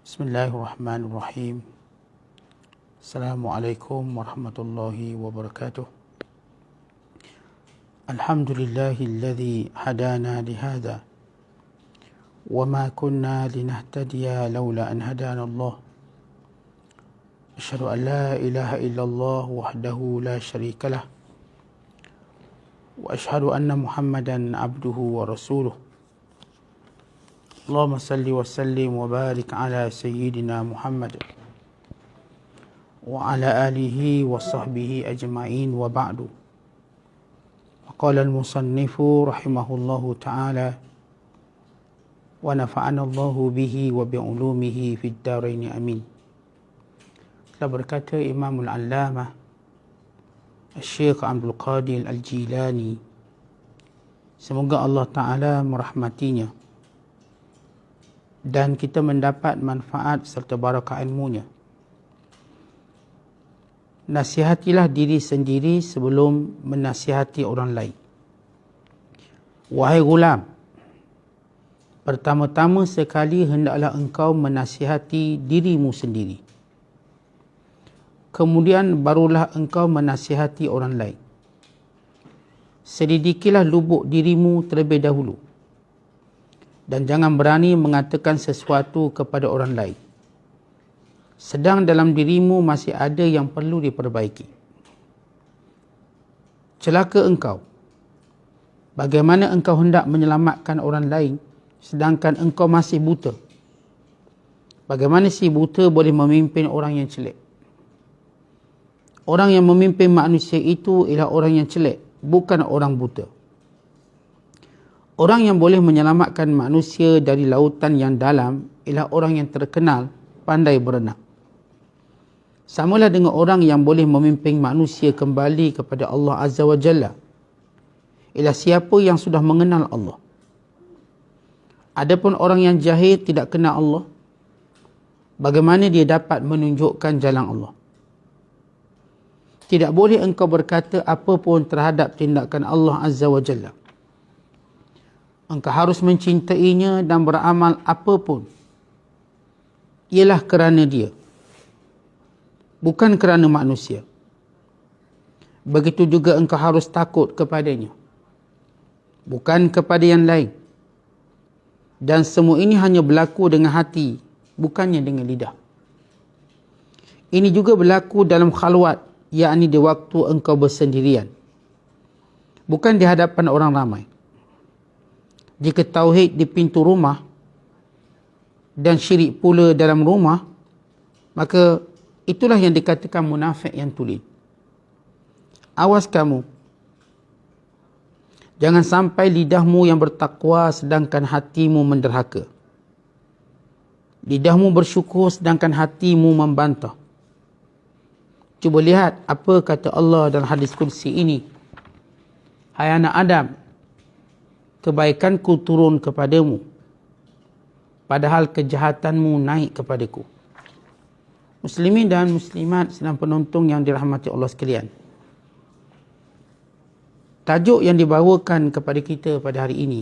Bismillahirrahmanirrahim. Assalamualaikum warahmatullahi wabarakatuh. Alhamdulillahilladzi hadana lihada wa ma kunna linahtadiya laula an hadana Allah. Asyhadu an la ilaha illallah wahdahu la syarikalah wa asyhadu anna Muhammadan abduhu wa rasuluh. Allahumma salli wa sallim wa barik ala sayyidina Muhammad wa ala alihi wa sahbihi ajma'in wa ba'du. Qala al-musannifu rahimahullahu ta'ala wa nafa'ana Allahu bihi wa bi'ulumihi fid darain amin. Telah berkata Imamul Allamah Syekh Abdul Qadir Al-Jilani, semoga Allah Ta'ala merahmatinya dan kita mendapat manfaat serta barakah ilmunya. Nasihatilah diri sendiri sebelum menasihati orang lain. Wahai gulam, pertama-tama sekali hendaklah engkau menasihati dirimu sendiri. Kemudian barulah engkau menasihati orang lain. Selidikilah lubuk dirimu terlebih dahulu. Dan jangan berani mengatakan sesuatu kepada orang lain sedang dalam dirimu masih ada yang perlu diperbaiki. Celaka engkau, bagaimana engkau hendak menyelamatkan orang lain sedangkan engkau masih buta. Bagaimana si buta boleh memimpin orang yang celak? Orang yang memimpin manusia itu ialah orang yang celak, bukan orang buta. Orang yang boleh menyelamatkan manusia dari lautan yang dalam ialah orang yang terkenal pandai berenang. Samalah dengan orang yang boleh memimpin manusia kembali kepada Allah Azza wa Jalla ialah siapa yang sudah mengenal Allah. Adapun orang yang jahil tidak kenal Allah, bagaimana dia dapat menunjukkan jalan Allah? Tidak boleh engkau berkata apa pun terhadap tindakan Allah Azza wa Jalla. Engkau harus mencintainya dan beramal apapun ialah kerana dia, bukan kerana manusia. Begitu juga engkau harus takut kepadanya, bukan kepada yang lain. Dan semua ini hanya berlaku dengan hati, bukannya dengan lidah. Ini juga berlaku dalam khalwat, yakni di waktu engkau bersendirian, bukan di hadapan orang ramai. Jika tauhid di pintu rumah dan syirik pula dalam rumah, maka itulah yang dikatakan munafik yang tulen. Awas kamu, jangan sampai lidahmu yang bertakwa sedangkan hatimu menderhaka. Lidahmu bersyukur sedangkan hatimu membantah. Cuba lihat apa kata Allah dalam hadis kursi ini. Hai anak Adam, kebaikanku turun kepadamu, padahal kejahatanmu naik kepadaku. Muslimin dan muslimat sedang penonton yang dirahmati Allah sekalian. Tajuk yang dibawakan kepada kita pada hari ini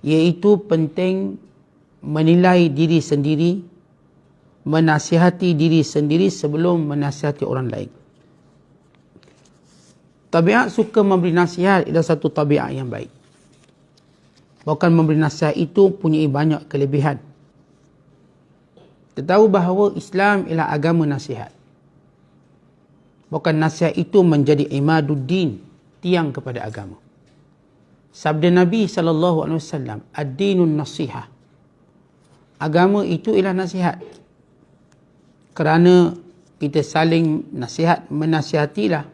iaitu penting menilai diri sendiri, menasihati diri sendiri sebelum menasihati orang lain. Tabiat suka memberi nasihat adalah satu tabiat yang baik. Bahkan memberi nasihat itu punya banyak kelebihan. Kita tahu bahawa Islam ialah agama nasihat. Bahkan nasihat itu menjadi imaduddin, tiang kepada agama. Sabda Nabi SAW, ad-dinun nasihah. Agama itu ialah nasihat. Kerana kita saling nasihat, menasihatilah,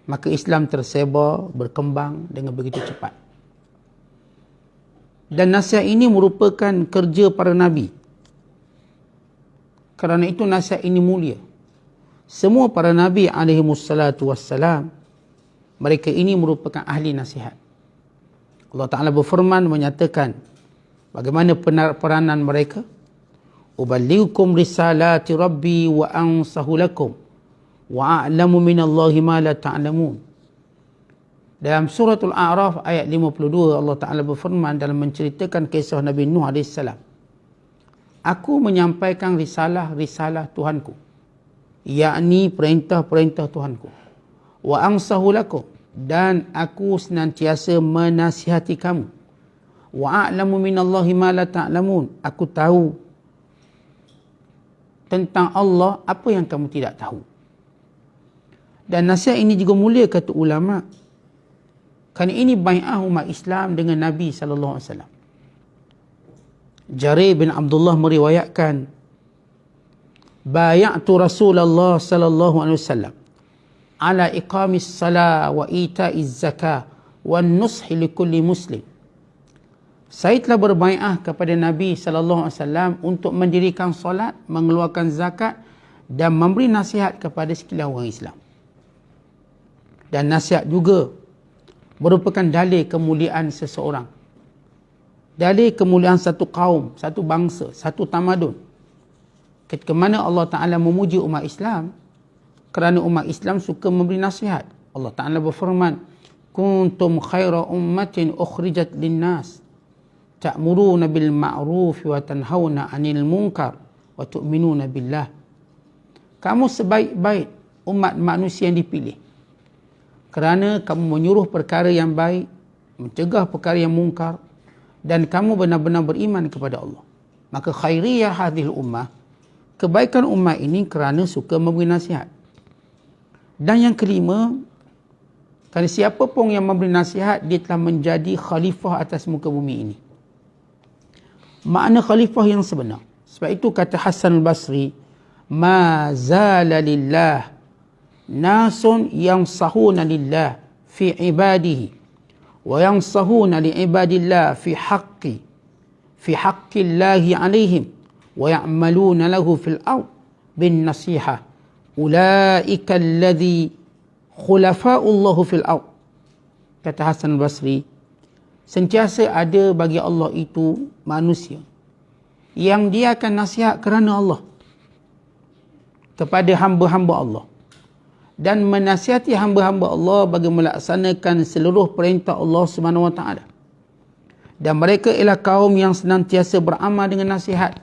maka Islam tersebar, berkembang dengan begitu cepat. Dan nasihat ini merupakan kerja para Nabi. Kerana itu nasihat ini mulia. Semua para Nabi alaihimussalatu wassalam, mereka ini merupakan ahli nasihat. Allah Ta'ala berfirman menyatakan bagaimana peranan mereka. Uballighukum risalati Rabbi wa ansahu lakum wa a'lamu minallahi ma la ta'lamun. Dalam suratul A'raf ayat 52 Allah Ta'ala berfirman dalam menceritakan kisah Nabi Nuh AS. aku menyampaikan risalah-risalah Tuhanku, yakni perintah-perintah Tuhanku. Wa ansahu lakum, dan aku senantiasa menasihati kamu. Wa a'lamu minallahi ma la ta'lamun, aku tahu tentang Allah apa yang kamu tidak tahu. Dan nasihat ini juga mulia kata ulama, kerana ini bai'ah umat Islam dengan Nabi SAW. Jarir bin Abdullah meriwayatkan, bay'atu Rasulullah sallallahu alaihi wasallam ala iqamis salah wa ita'iz zakah wa nushi li kulli muslim. Saya telah berbai'ah kepada Nabi SAW untuk mendirikan solat, mengeluarkan zakat dan memberi nasihat kepada sekalian orang Islam. Dan nasihat juga merupakan dalil kemuliaan seseorang. Dalil kemuliaan satu kaum, satu bangsa, satu tamadun. Ketika mana Allah Ta'ala memuji umat Islam, kerana umat Islam suka memberi nasihat. Allah Ta'ala berfirman, kuntum khaira ummatin ukhrijat linnas, ta'muruna bil ma'ruf wa tanhauna 'anil munkar wa tu'minuna billah. Kamu sebaik-baik umat manusia yang dipilih, kerana kamu menyuruh perkara yang baik, mencegah perkara yang mungkar, dan kamu benar-benar beriman kepada Allah. Maka khairiyah hadhil ummah, kebaikan umat ini kerana suka memberi nasihat. Dan yang kelima, kerana siapa pun yang memberi nasihat, dia telah menjadi khalifah atas muka bumi ini. Makna khalifah yang sebenar. Sebab itu kata Hasan al-Basri, ma zala lillah nasun yansahuna lillah fi ibadihi wa yansahuna li ibadillah fi haqqillahi alaihim wa ya'maluna lahu fil ard bin nasihah ulaika alladhi khulafa'ullahu fil ard. Kata Hasan al-Basri, sentiasa ada bagi Allah itu manusia yang dia akan nasihat kerana Allah kepada hamba-hamba Allah, dan menasihati hamba-hamba Allah bagi melaksanakan seluruh perintah Allah Subhanahu Wa Taala. Dan mereka ialah kaum yang senantiasa beramal dengan nasihat.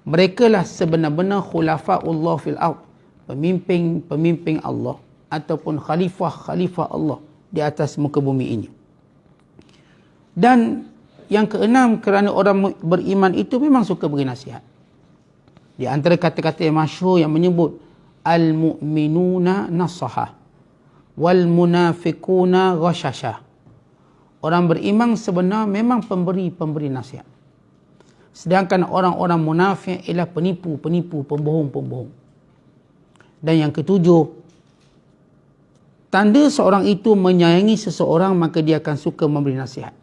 Mereka lah sebenar-benar khulafa'ullah fil ard, pemimpin-pemimpin Allah ataupun khalifah-khalifah Allah di atas muka bumi ini. Dan yang keenam, kerana orang beriman itu memang suka beri nasihat. Di antara kata-kata yang masyhur yang menyebut al-mu'minuna nasahah wal munafiquna ghashashah. Orang beriman sebenar memang pemberi nasihat. Sedangkan orang-orang munafik ialah penipu-penipu, pembohong-pembohong. Dan yang ketujuh, tanda seorang itu menyayangi seseorang, maka dia akan suka memberi nasihat.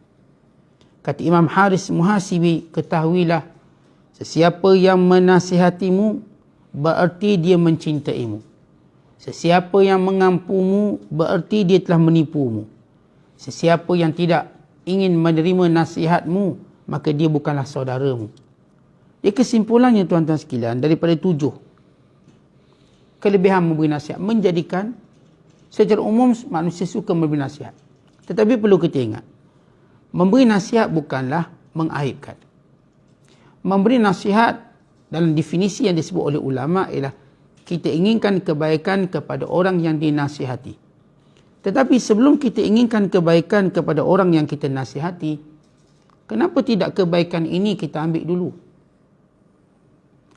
Kata Imam Haris Muhasibi, ketahuilah, sesiapa yang menasihatimu, bererti dia mencintaimu. Sesiapa yang mengampumu, bererti dia telah menipumu. Sesiapa yang tidak ingin menerima nasihatmu, maka dia bukanlah saudaramu. Jadi kesimpulannya tuan-tuan sekalian, daripada 7 kelebihan memberi nasihat, menjadikan secara umum manusia suka memberi nasihat. Tetapi perlu kita ingat, memberi nasihat bukanlah mengaibkan. Memberi nasihat dalam definisi yang disebut oleh ulama ialah kita inginkan kebaikan kepada orang yang dinasihati. Tetapi sebelum kita inginkan kebaikan kepada orang yang kita nasihati, kenapa tidak kebaikan ini kita ambil dulu?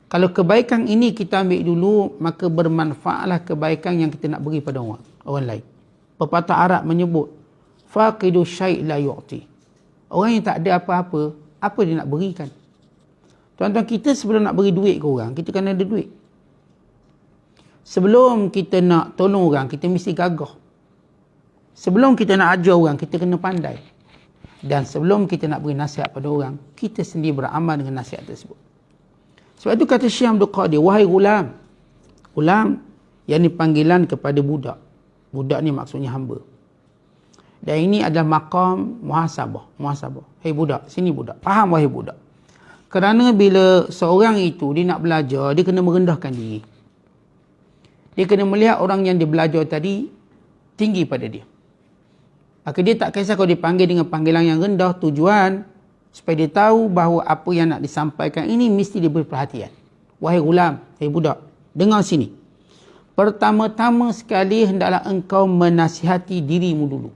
Kalau kebaikan ini kita ambil dulu, maka bermanfaatlah kebaikan yang kita nak beri pada orang lain. Pepatah Arab menyebut, faqidu syai' la yu'ti. Orang yang tak ada apa-apa, apa dia nak berikan? Tuan-tuan, kita sebelum nak beri duit ke orang, kita kena ada duit. Sebelum kita nak tolong orang, kita mesti gagah. Sebelum kita nak ajar orang, kita kena pandai. Dan sebelum kita nak beri nasihat pada orang, kita sendiri beramal dengan nasihat tersebut. Sebab itu kata Syekh Abdul Qadir, wahai gulam. Gulam yang ni panggilan kepada budak. Budak ni maksudnya hamba. Dan ini adalah maqam muhasabah. Hei budak, sini budak. Faham wahai budak. Kerana bila seorang itu dia nak belajar, dia kena merendahkan diri. Dia kena melihat orang yang dia belajar tadi tinggi pada dia. Maka dia tak kisah kalau dipanggil dengan panggilan yang rendah, tujuan supaya dia tahu bahawa apa yang nak disampaikan ini mesti diberi perhatian. Wahai gulam, wahai budak, dengar sini. Pertama-tama sekali hendaklah engkau menasihati dirimu dulu.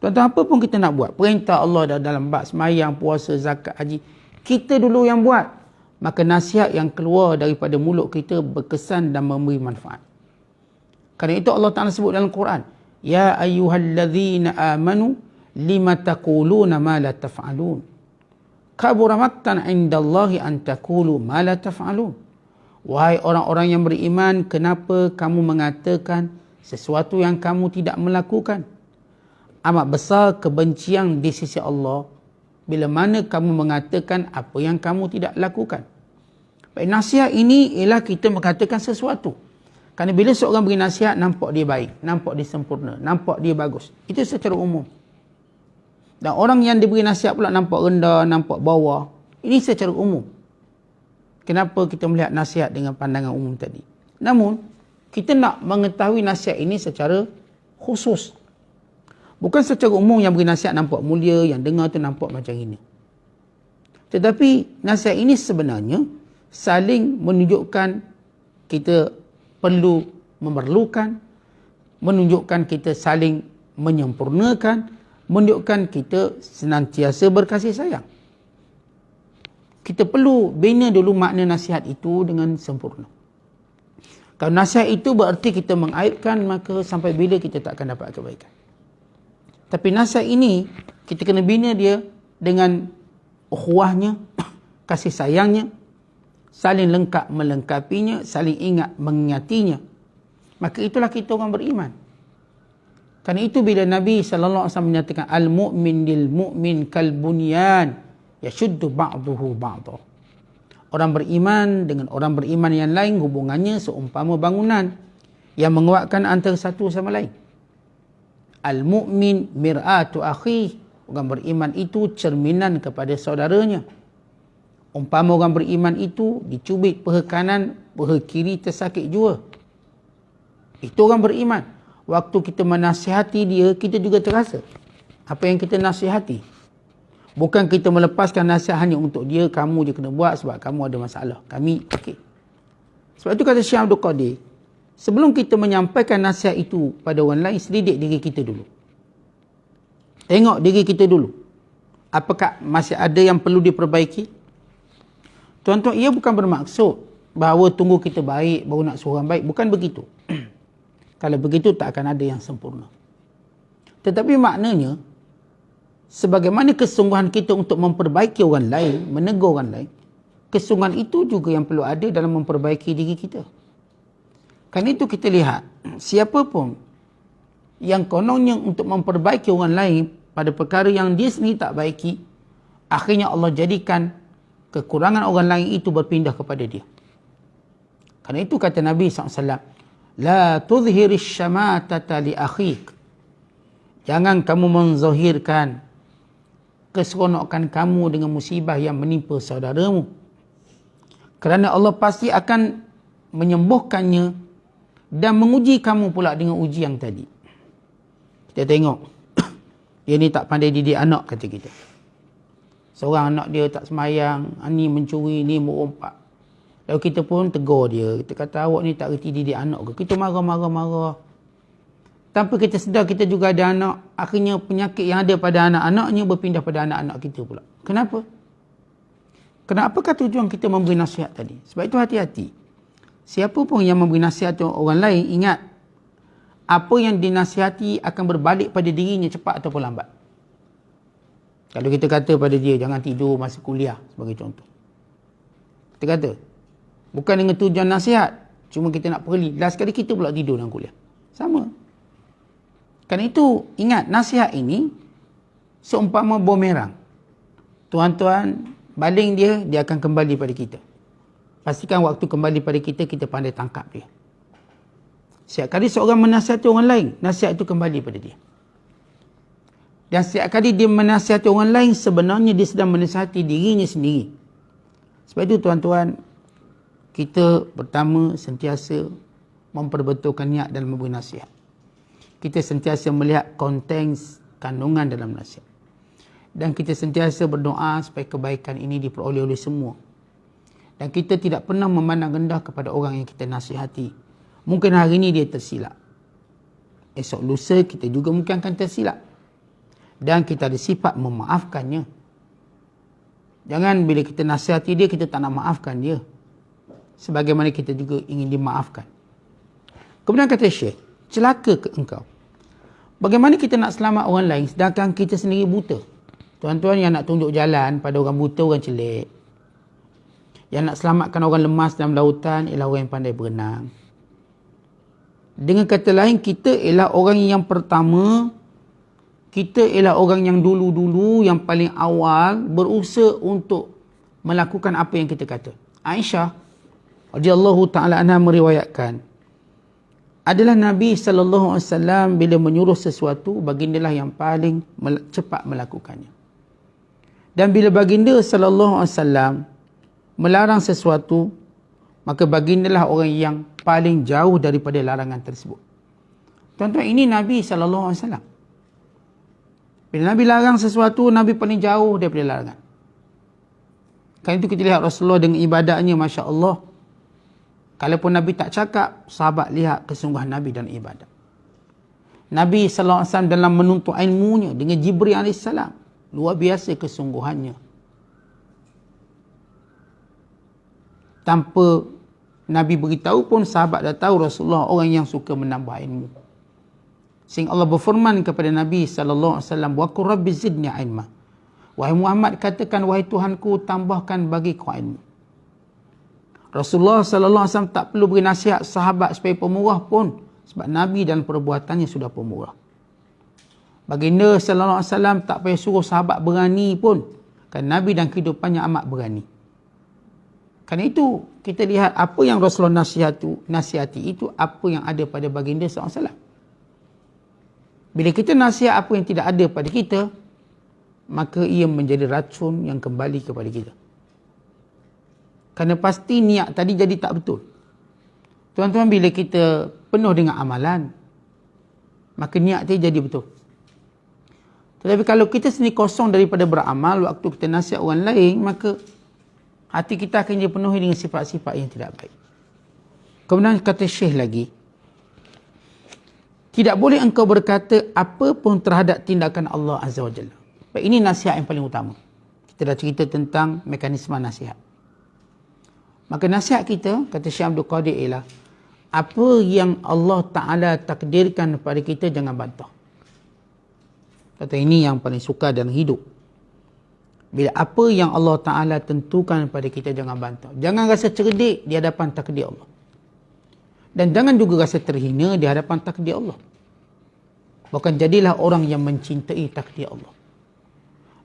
Tuan-tuan, apa pun kita nak buat, perintah Allah dalam bab sembahyang, puasa, zakat, haji, kita dulu yang buat. Maka nasihat yang keluar daripada mulut kita berkesan dan memberi manfaat. Kerana itu Allah Ta'ala sebut dalam Quran, Ya ayyuhallazina amanu lima taquluna ma la taf'alun. Kabura maqtan 'indallahi an taqulu ma la taf'alun. Wahai orang-orang yang beriman, kenapa kamu mengatakan sesuatu yang kamu tidak melakukan? Amat besar kebencian di sisi Allah bila mana kamu mengatakan apa yang kamu tidak lakukan. Baik, nasihat ini ialah kita mengatakan sesuatu. Kerana bila seorang beri nasihat, nampak dia baik, nampak dia sempurna, nampak dia bagus. Itu secara umum. Dan orang yang diberi nasihat pula nampak rendah, nampak bawah. Ini secara umum. Kenapa kita melihat nasihat dengan pandangan umum tadi? Namun, kita nak mengetahui nasihat ini secara khusus. Bukan secara umum yang beri nasihat nampak mulia, yang dengar tu nampak macam ini. Tetapi nasihat ini sebenarnya saling menunjukkan kita perlu memerlukan, menunjukkan kita saling menyempurnakan, menunjukkan kita senantiasa berkasih sayang. Kita perlu bina dulu makna nasihat itu dengan sempurna. Kalau nasihat itu berarti kita mengaibkan, maka sampai bila kita tak akan dapat kebaikan. Tapi nasihat ini, kita kena bina dia dengan ukhuwahnya, kasih sayangnya, saling lengkap melengkapinya, saling ingat mengingatinya. Maka itulah kita orang beriman. Kerana itu bila Nabi SAW menyatakan, Al-mu'min lil-mu'min kal-bunyan, yashuddu ba'duhu ba'duh. Orang beriman dengan orang beriman yang lain, hubungannya seumpama bangunan yang menguatkan antara satu sama lain. Al-mu'min mir'atu akhi. Orang beriman itu cerminan kepada saudaranya. Umpama orang beriman itu dicubit paha kanan, paha kiri tersakit jua. Itu orang beriman. Waktu kita menasihati dia, kita juga terasa apa yang kita nasihati. Bukan kita melepaskan nasihat hanya untuk dia, kamu je kena buat sebab kamu ada masalah. Kami, okey. Sebab itu kata Syekh Abdul Qadir, sebelum kita menyampaikan nasihat itu pada orang lain, selidik diri kita dulu. Tengok diri kita dulu. Apakah masih ada yang perlu diperbaiki? Tuan-tuan, ia bukan bermaksud bahawa tunggu kita baik, baru nak suruh orang baik. Bukan begitu. Kalau begitu, tak akan ada yang sempurna. Tetapi maknanya, sebagaimana kesungguhan kita untuk memperbaiki orang lain, menegur orang lain, kesungguhan itu juga yang perlu ada dalam memperbaiki diri kita. Kerana itu kita lihat, siapa pun yang kononnya untuk memperbaiki orang lain pada perkara yang dia sendiri tak baiki, akhirnya Allah jadikan kekurangan orang lain itu berpindah kepada dia. Kerana itu kata Nabi SAW, La tudhhirish syamatata li akhik. Jangan kamu menzahirkan keseronokan kamu dengan musibah yang menimpa saudaramu. Kerana Allah pasti akan menyembuhkannya dan menguji kamu pula dengan uji yang tadi. Kita tengok. Dia ni tak pandai didik anak, kata kita. Seorang anak dia tak sembahyang, ni mencuri, ni merompak. Lalu kita pun tegur dia. Kita kata, awak ni tak reti didik anak ke? Kita marah. Tanpa kita sedar, kita juga ada anak. Akhirnya penyakit yang ada pada anak-anaknya berpindah pada anak-anak kita pula. Kenapa? Kenapakah tujuan kita memberi nasihat tadi? Sebab itu hati-hati. Siapa pun yang memberi nasihat orang lain, ingat, apa yang dinasihati akan berbalik pada dirinya cepat ataupun lambat. Kalau kita kata pada dia, jangan tidur masa kuliah, sebagai contoh. Kita kata, bukan dengan tujuan nasihat, cuma kita nak perli. Last kali kita pula tidur dalam kuliah. Sama. Kerana itu, ingat, nasihat ini seumpama bumerang. Tuan-tuan, baling dia, dia akan kembali pada kita. Pastikan waktu kembali pada kita, kita pandai tangkap dia. Setiap kali seorang menasihati orang lain, nasihat itu kembali pada dia. Dan setiap kali dia menasihati orang lain, sebenarnya dia sedang menasihati dirinya sendiri. Sebab itu tuan-tuan, kita pertama sentiasa memperbetulkan niat dalam memberi nasihat. Kita sentiasa melihat konteks kandungan dalam nasihat. Dan kita sentiasa berdoa supaya kebaikan ini diperoleh oleh semua. Dan kita tidak pernah memandang rendah kepada orang yang kita nasihati. Mungkin hari ini dia tersilap. Esok lusa kita juga mungkin akan tersilap. Dan kita ada sifat memaafkannya. Jangan bila kita nasihati dia, kita tak nak maafkan dia. Sebagaimana kita juga ingin dimaafkan. Kemudian kata Syekh, celaka ke engkau. Bagaimana kita nak selamat orang lain sedangkan kita sendiri buta? Tuan-tuan yang nak tunjuk jalan pada orang buta, orang celik. Yang nak selamatkan orang lemas dalam lautan ialah orang yang pandai berenang. Dengan kata lain, kita ialah orang yang pertama, kita ialah orang yang dulu-dulu, yang paling awal berusaha untuk melakukan apa yang kita kata. Aisyah radhiyallahu ta'ala anha meriwayatkan, adalah Nabi SAW bila menyuruh sesuatu, bagindalah yang paling cepat melakukannya. Dan bila baginda SAW melarang sesuatu, maka bagindalah orang yang paling jauh daripada larangan tersebut. Tuan-tuan, ini Nabi SAW. Bila Nabi larang sesuatu, Nabi paling jauh daripada larangan. Kan itu kita lihat Rasulullah dengan ibadahnya, Masya Allah. Kalaupun Nabi tak cakap, sahabat lihat kesungguhan Nabi dalam ibadah. Nabi SAW dalam menuntut ilmunya dengan Jibril AS, luar biasa kesungguhannya. Tanpa Nabi beritahu pun, sahabat dah tahu Rasulullah orang yang suka menambah ilmu. Sehingga Allah berfirman kepada Nabi SAW, wa qur rabbi zidni ilma. Wahai Muhammad, katakan, wahai Tuhanku, tambahkan bagiku ilmu. Rasulullah SAW tak perlu beri nasihat sahabat supaya pemurah pun, sebab Nabi dan perbuatannya sudah pemurah. Baginda SAW tak payah suruh sahabat berani pun, kan Nabi dan kehidupannya amat berani. Kerana itu kita lihat apa yang Rasulullah nasihati itu apa yang ada pada baginda SAW. Bila kita nasihat apa yang tidak ada pada kita, maka ia menjadi racun yang kembali kepada kita. Kerana pasti niat tadi jadi tak betul. Tuan-tuan, bila kita penuh dengan amalan, maka niat tadi jadi betul. Tetapi kalau kita sendiri kosong daripada beramal, waktu kita nasihat orang lain, maka hati kita akan dipenuhi dengan sifat-sifat yang tidak baik. Kemudian kata Syekh lagi, tidak boleh engkau berkata apa pun terhadap tindakan Allah Azza wa Jalla. Ini nasihat yang paling utama. Kita dah cerita tentang mekanisme nasihat. Maka nasihat kita, kata Syekh Abdul Qadir, ialah apa yang Allah Ta'ala takdirkan kepada kita, jangan bantah. Kata ini yang paling suka dalam hidup. Bila apa yang Allah Ta'ala tentukan kepada kita, jangan bantah. Jangan rasa cerdik di hadapan takdir Allah. Dan jangan juga rasa terhina di hadapan takdir Allah. Bahkan jadilah orang yang mencintai takdir Allah.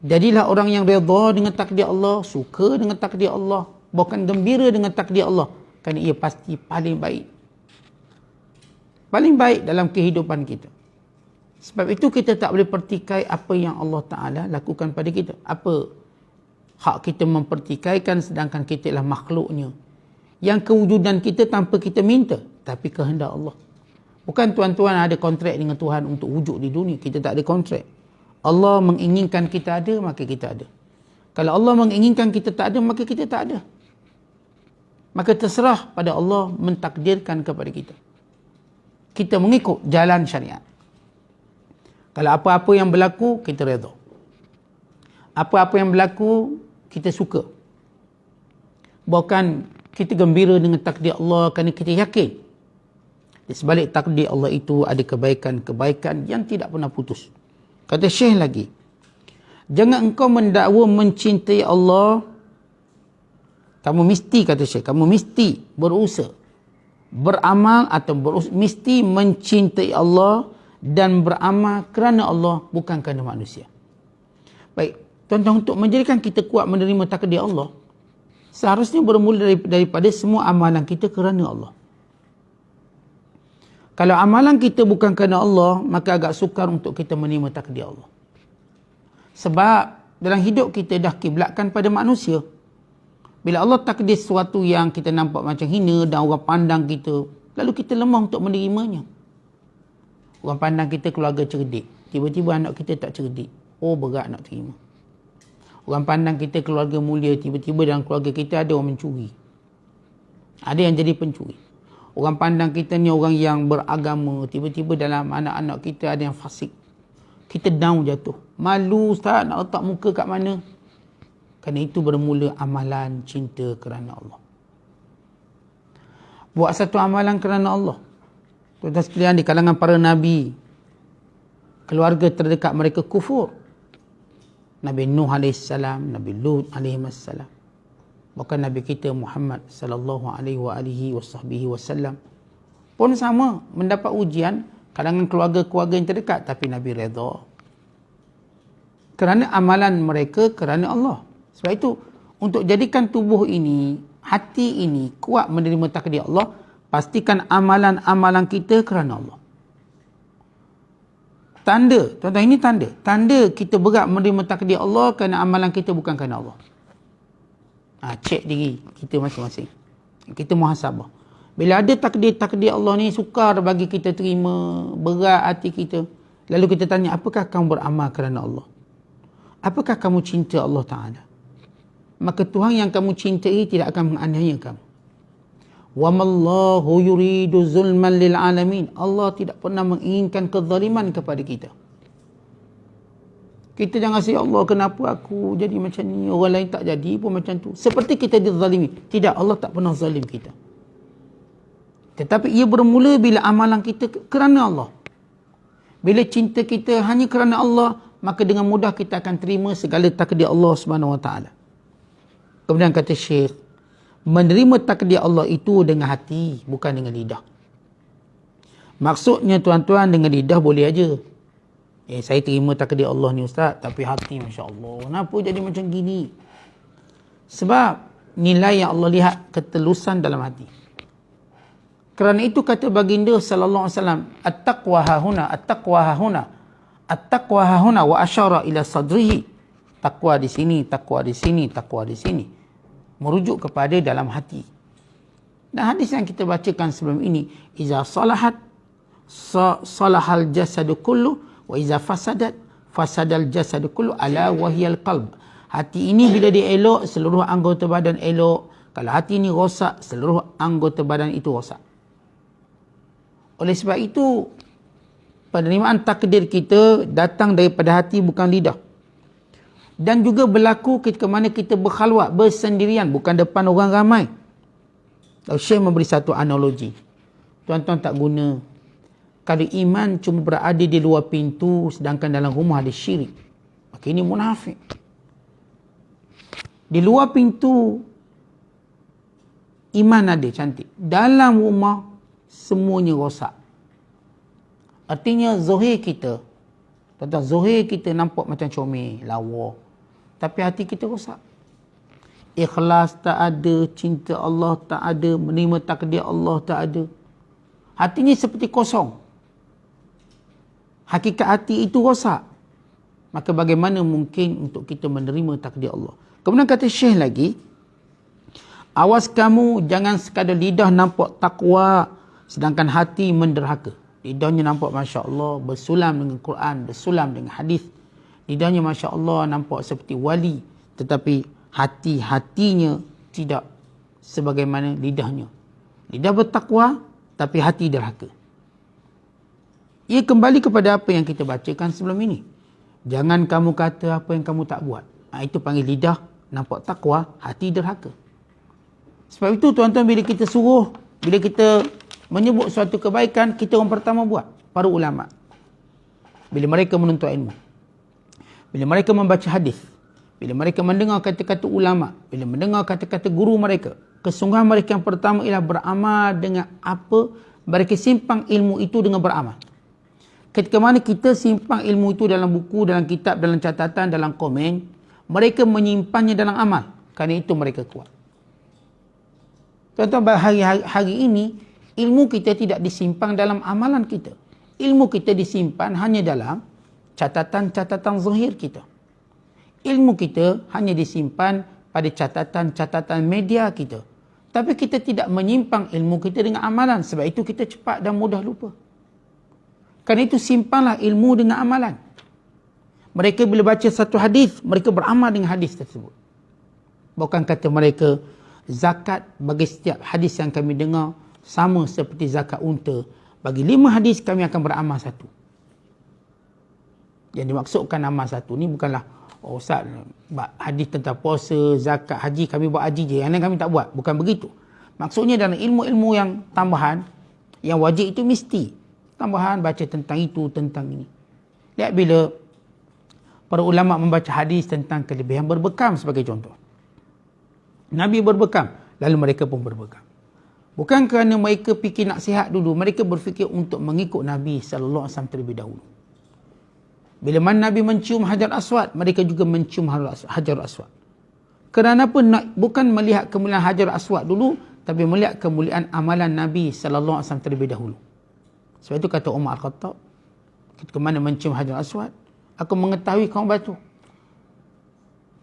Jadilah orang yang redha dengan takdir Allah, suka dengan takdir Allah, bahkan gembira dengan takdir Allah. Kerana ia pasti paling baik. Paling baik dalam kehidupan kita. Sebab itu kita tak boleh pertikai apa yang Allah Ta'ala lakukan pada kita. Apa hak kita mempertikaikan sedangkan kita ialah makhluknya. Yang kewujudan kita tanpa kita minta, tapi kehendak Allah. Bukan tuan-tuan ada kontrak dengan Tuhan untuk wujud di dunia. Kita tak ada kontrak. Allah menginginkan kita ada, maka kita ada. Kalau Allah menginginkan kita tak ada, maka kita tak ada. Maka terserah pada Allah mentakdirkan kepada kita. Kita mengikut jalan syariat. Kalau apa-apa yang berlaku, kita redha. Apa-apa yang berlaku, kita suka. Bahkan kita gembira dengan takdir Allah kerana kita yakin di sebalik takdir Allah itu ada kebaikan-kebaikan yang tidak pernah putus. Kata Syekh lagi, jangan engkau mendakwa mencintai Allah. Kamu mesti, kata Syekh, kamu mesti berusaha, beramal atau mesti mencintai Allah dan beramal kerana Allah, bukan kerana manusia. Baik, tuan-tuan, untuk menjadikan kita kuat menerima takdir Allah, seharusnya bermula daripada semua amalan kita kerana Allah. Kalau amalan kita bukan kerana Allah, maka agak sukar untuk kita menerima takdir Allah. Sebab dalam hidup kita dah kiblatkan pada manusia. Bila Allah takdir sesuatu yang kita nampak macam hina dan orang pandang kita, lalu kita lemah untuk menerimanya. Orang pandang kita keluarga cerdik, tiba-tiba anak kita tak cerdik. Oh, berat nak terima. Orang pandang kita keluarga mulia, tiba-tiba dalam keluarga kita ada orang mencuri. Ada yang jadi pencuri. Orang pandang kita ni orang yang beragama, tiba-tiba dalam anak-anak kita ada yang fasik. Kita down jatuh. Malu Ustaz nak letak muka kat mana? Kerana itu bermula amalan cinta kerana Allah. Buat satu amalan kerana Allah. Tuan-tuan sekalian, di kalangan para Nabi, keluarga terdekat mereka kufur. Nabi Nuh AS, Nabi Lut AS. Bahkan Nabi kita Muhammad sallallahu alaihi wasallam pun sama mendapat ujian kalangan keluarga-keluarga yang terdekat, tapi Nabi redha. Kerana amalan mereka kerana Allah. Sebab itu untuk jadikan tubuh ini, hati ini kuat menerima takdir Allah, pastikan amalan-amalan kita kerana Allah. Tanda, tuan-tuan, ini tanda. Tanda kita berat menerima takdir Allah kerana amalan kita bukan kerana Allah. Cek diri kita masing-masing. Kita muhasabah. Bila ada takdir-takdir Allah ni sukar bagi kita terima, berat hati kita, lalu kita tanya, apakah kamu beramal kerana Allah? Apakah kamu cinta Allah Ta'ala? Maka Tuhan yang kamu cintai tidak akan menganiaya kamu. Wa mallahu yuridu zulman lil alamin. Allah tidak pernah menginginkan kezaliman kepada kita. Kita jangan say, Allah kenapa aku jadi macam ni, orang lain tak jadi pun macam tu. Seperti kita dizalimi. Tidak, Allah tak pernah zalim kita. Tetapi ia bermula bila amalan kita kerana Allah. Bila cinta kita hanya kerana Allah, maka dengan mudah kita akan terima segala takdir Allah Subhanahu Wa Taala. Kemudian kata Syekh, menerima takdir Allah itu dengan hati, bukan dengan lidah. Maksudnya tuan-tuan, dengan lidah boleh aja. Saya terima takdir Allah ni Ustaz, tapi hati Masya Allah, kenapa jadi macam gini? Sebab nilai yang Allah lihat ketelusan dalam hati. Kerana itu kata baginda sallallahu alaihi wasallam, at-taqwa hahuna, at-taqwa hahuna, at-taqwa hahuna, wa asyara ila sadrihi. Takwa di sini, takwa di sini, takwa di sini. Merujuk kepada dalam hati. Dan hadis yang kita bacakan sebelum ini, iza salahat salahal jasadu kullu, wa iza fasadat fasadal jasadu kullu, ala wahiyal qalb. Hati ini bila dia elok, seluruh anggota badan elok. Kalau hati ini rosak, seluruh anggota badan itu rosak. Oleh sebab itu, penerimaan takdir kita datang daripada hati, bukan lidah. Dan juga berlaku ketika mana kita berkhalwat, bersendirian, bukan depan orang ramai. Syekh memberi satu analogi. Tuan-tuan tak guna. Kalau iman cuma berada di luar pintu, sedangkan dalam rumah ada syirik, maka ini munafik. Di luar pintu, iman ada cantik. Dalam rumah, semuanya rosak. Artinya zahir kita, tuan-tuan, zahir kita nampak macam comel, lawa. Tapi hati kita rosak. Ikhlas tak ada, cinta Allah tak ada, menerima takdir Allah tak ada. Hatinya seperti kosong. Hakikat hati itu rosak. Maka bagaimana mungkin untuk kita menerima takdir Allah? Kemudian kata Syekh lagi, awas kamu jangan sekadar lidah nampak takwa, sedangkan hati menderhaka. Lidahnya nampak Masya Allah bersulam dengan Quran, bersulam dengan hadis. Lidahnya Masya Allah nampak seperti wali, tetapi hati-hatinya tidak sebagaimana lidahnya. Lidah bertakwa, tapi hati derhaka. Ia kembali kepada apa yang kita bacakan sebelum ini. Jangan kamu kata apa yang kamu tak buat. Itu panggil lidah nampak takwa, hati derhaka. Sebab itu tuan-tuan, bila kita suruh, bila kita menyebut suatu kebaikan, kita orang pertama buat. Para ulama. Bila mereka menuntut ilmu. Bila mereka membaca hadis. Bila mereka mendengar kata-kata ulama. Bila mendengar kata-kata guru mereka. Kesungguhan mereka yang pertama ialah beramal dengan apa mereka simpang ilmu itu dengan beramal. Ketika mana kita simpang ilmu itu dalam buku, dalam kitab, dalam catatan, dalam komen, mereka menyimpannya dalam amal. Kerana itu mereka kuat. Tuan-tuan, hari ini, ilmu kita tidak disimpan dalam amalan kita. Ilmu kita disimpan hanya dalam catatan-catatan zahir kita. Ilmu kita hanya disimpan pada catatan-catatan media kita. Tapi kita tidak menyimpang ilmu kita dengan amalan. Sebab itu kita cepat dan mudah lupa. Kerana itu simpanlah ilmu dengan amalan. Mereka bila baca satu hadis, mereka beramal dengan hadis tersebut. Bukan kata mereka, zakat bagi setiap hadis yang kami dengar sama seperti zakat unta. Bagi 5 hadis kami akan beramal satu. Yang dimaksudkan amal satu ni bukanlah, oh Ustaz, hadis tentang puasa, zakat, haji, kami buat haji je. Yang lain kami tak buat. Bukan begitu. Maksudnya dalam ilmu-ilmu yang tambahan, yang wajib itu mesti. Tambahan baca tentang itu, tentang ini. Lihat bila para ulama membaca hadis tentang kelebihan berbekam sebagai contoh. Nabi berbekam, lalu mereka pun berbekam. Bukan kerana mereka fikir nak sihat dulu, mereka berfikir untuk mengikut Nabi SAW terlebih dahulu. Bila mana Nabi mencium Hajar Aswad, mereka juga mencium Hajar Aswad. Kerana apa? Bukan melihat kemuliaan Hajar Aswad dulu, tapi melihat kemuliaan amalan Nabi SAW terlebih dahulu. Sebab itu kata Umar Al-Khattab, ketika mana mencium Hajar Aswad, aku mengetahui kaum batu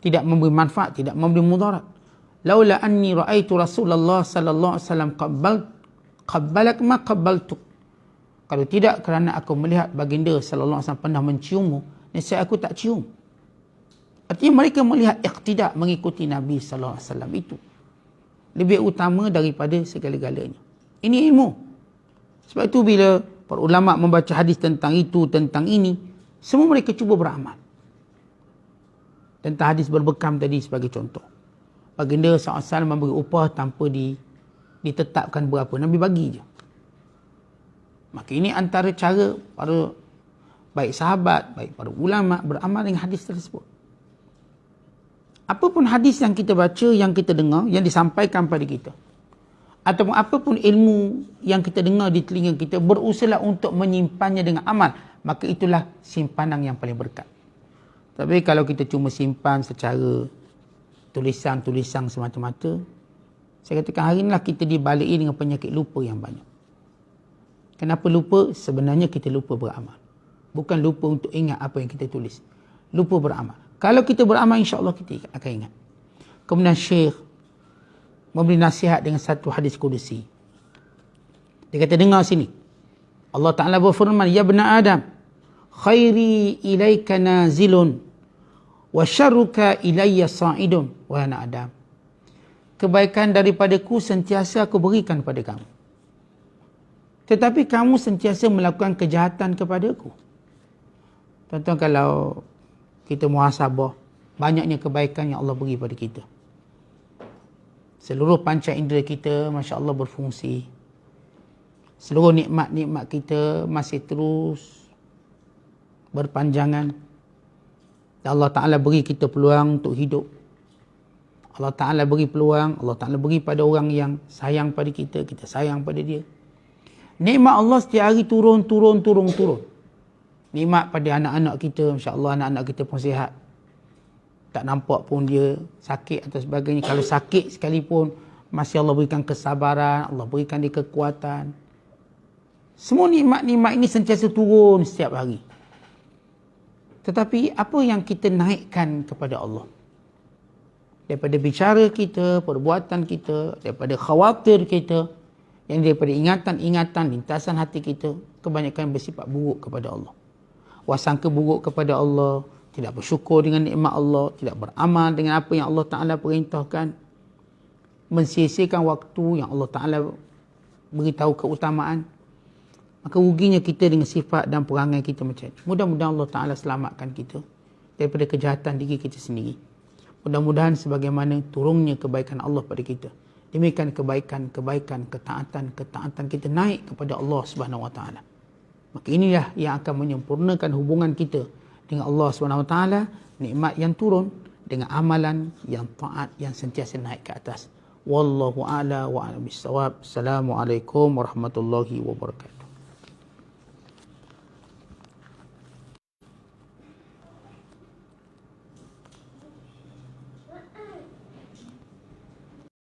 tidak memberi manfaat, tidak memberi mudarat. Laula anni ra'aitu Rasulullah sallallahu alaihi wasallam qabbalak ma qabbaltuk. Kalau tidak kerana aku melihat baginda sallallahu alaihi wasallam pernah menciummu, nescaya aku tak cium. Artinya mereka melihat iqtida, mengikuti Nabi sallallahu alaihi wasallam itu lebih utama daripada segala-galanya. Ini ilmu. Sebab itu bila para ulama membaca hadis tentang itu, tentang ini, semua mereka cuba beramal. Tentang hadis berbekam tadi sebagai contoh. Baginda SAW memberi upah tanpa ditetapkan berapa. Nabi bagi je. Maka ini antara cara para baik sahabat, baik para ulama beramal dengan hadis tersebut. Apapun hadis yang kita baca, yang kita dengar, yang disampaikan pada kita, ataupun apapun ilmu yang kita dengar di telinga kita, berusahalah untuk menyimpannya dengan amal. Maka itulah simpanan yang paling berkat. Tapi kalau kita cuma simpan secara tulisan-tulisan semata-mata, saya katakan hari inilah kita dibaliki dengan penyakit lupa yang banyak. Kenapa lupa? Sebenarnya kita lupa beramal. Bukan lupa untuk ingat apa yang kita tulis. Lupa beramal. Kalau kita beramal, insya-Allah kita akan ingat. Kemudian Syekh memberi nasihat dengan satu hadis kudusi. Dia kata, dengar sini. Allah Ta'ala berfirman, Ya bna Adam, khairi ilaika nazilun, wa syarruka ilayya sa'idun. Wahai anak Adam, kebaikan daripadaku sentiasa aku berikan kepada kamu, tetapi kamu sentiasa melakukan kejahatan kepadaku. Tuan-tuan, kalau kita muhasabah, banyaknya kebaikan yang Allah beri pada kita. Seluruh panca indera kita, Masya Allah, berfungsi. Seluruh nikmat-nikmat kita masih terus berpanjangan. Allah Ta'ala beri kita peluang untuk hidup. Allah Ta'ala beri peluang, Allah Ta'ala beri pada orang yang sayang pada kita, kita sayang pada dia. Nikmat Allah setiap hari turun. Nikmat pada anak-anak kita, Masya Allah, anak-anak kita pun sihat. Tak nampak pun dia sakit atau sebagainya. Kalau sakit sekalipun, masih Allah berikan kesabaran, Allah berikan dia kekuatan. Semua nikmat-nikmat ini sentiasa turun setiap hari. Tetapi apa yang kita naikkan kepada Allah? Daripada bicara kita, perbuatan kita, daripada khawatir kita, yang daripada ingatan-ingatan, lintasan hati kita, kebanyakan bersifat buruk kepada Allah. Wasangka buruk kepada Allah, tidak bersyukur dengan nikmat Allah, tidak beramal dengan apa yang Allah Ta'ala perintahkan, mensia-siakan waktu yang Allah Ta'ala beritahu keutamaan. Maka ruginya kita dengan sifat dan perangai kita macam ini. Mudah-mudahan Allah Ta'ala selamatkan kita daripada kejahatan diri kita sendiri. Mudah-mudahan sebagaimana turunnya kebaikan Allah pada kita, demikian kebaikan, ketaatan kita naik kepada Allah Subhanahu Wa Ta'ala. Maka inilah yang akan menyempurnakan hubungan kita dengan Allah Subhanahu Wa Ta'ala, nikmat yang turun dengan amalan yang taat yang sentiasa naik ke atas. Wallahu a'la wa a'lam bissawab. Assalamualaikum warahmatullahi wabarakatuh.